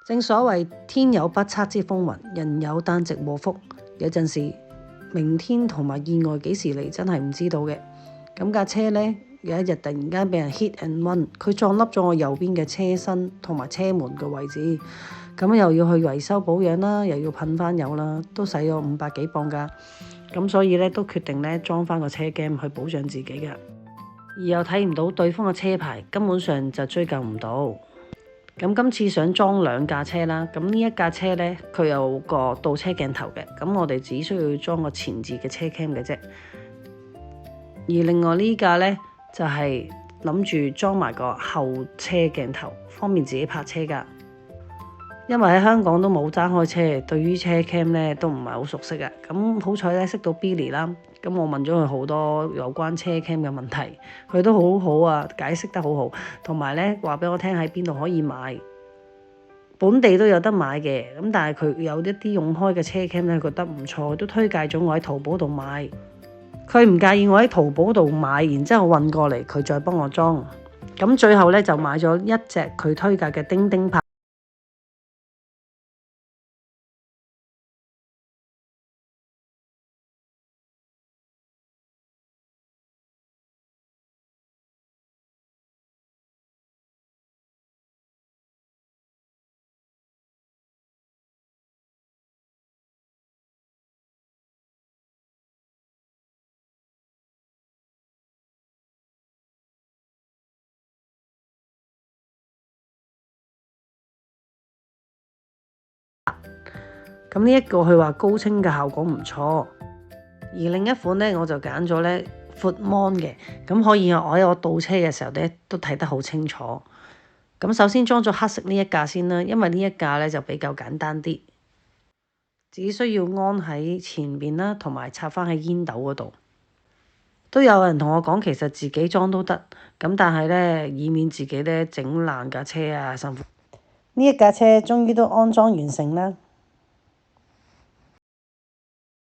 正所謂天有不測之風雲，人有旦夕禍福。有陣時明天同埋意外幾時嚟，真係唔知道嘅。咁架車呢，有一日突然間俾人 hit and run， 佢撞凹咗我右邊嘅車身同埋車門嘅位置。咁又要去維修保養啦，又要噴翻油啦，都使咗500幾磅㗎。咁所以咧都決定咧裝翻個車 cam 去保障自己㗎。而又睇唔到對方嘅車牌，根本上就追究唔到。咁今次想裝2架車啦，咁呢一架車咧佢有個倒車鏡頭嘅，咁我哋只需要裝個前置嘅車 cam 嘅啫。而另外呢架咧就係諗住裝埋個後車鏡頭，方便自己泊車㗎。因為喺香港都冇揸開車，對於車 cam 咧都唔係好熟悉嘅。咁好彩咧識到 Billy 啦，咁我問咗佢好多有關車 cam 嘅問題，佢都好好啊，解釋得好好，同埋咧話俾我聽喺邊度可以買，本地都有得買嘅。咁但係佢有一啲用開嘅車 cam 咧，覺得唔錯，都推介咗我喺淘寶度買。佢唔介意我喺淘寶度買，然之後運過嚟，佢再幫我裝。咁最後咧就買咗一隻佢推介嘅叮叮拍。咁呢一個佢話高清嘅效果唔錯，而另一款呢，我就揀咗呢闊 mon 嘅，咁可以我喺我倒車嘅時候呢都睇得好清楚。咁首先裝咗黑色呢一架先啦，因為呢一架呢就比較簡單啲，只需要安喺前面啦，同埋插翻喺煙斗嗰度。都有人同我講其實自己裝都得，咁但係呢，以免自己呢整爛架車啊辛苦。呢一架車終於都安裝完成啦。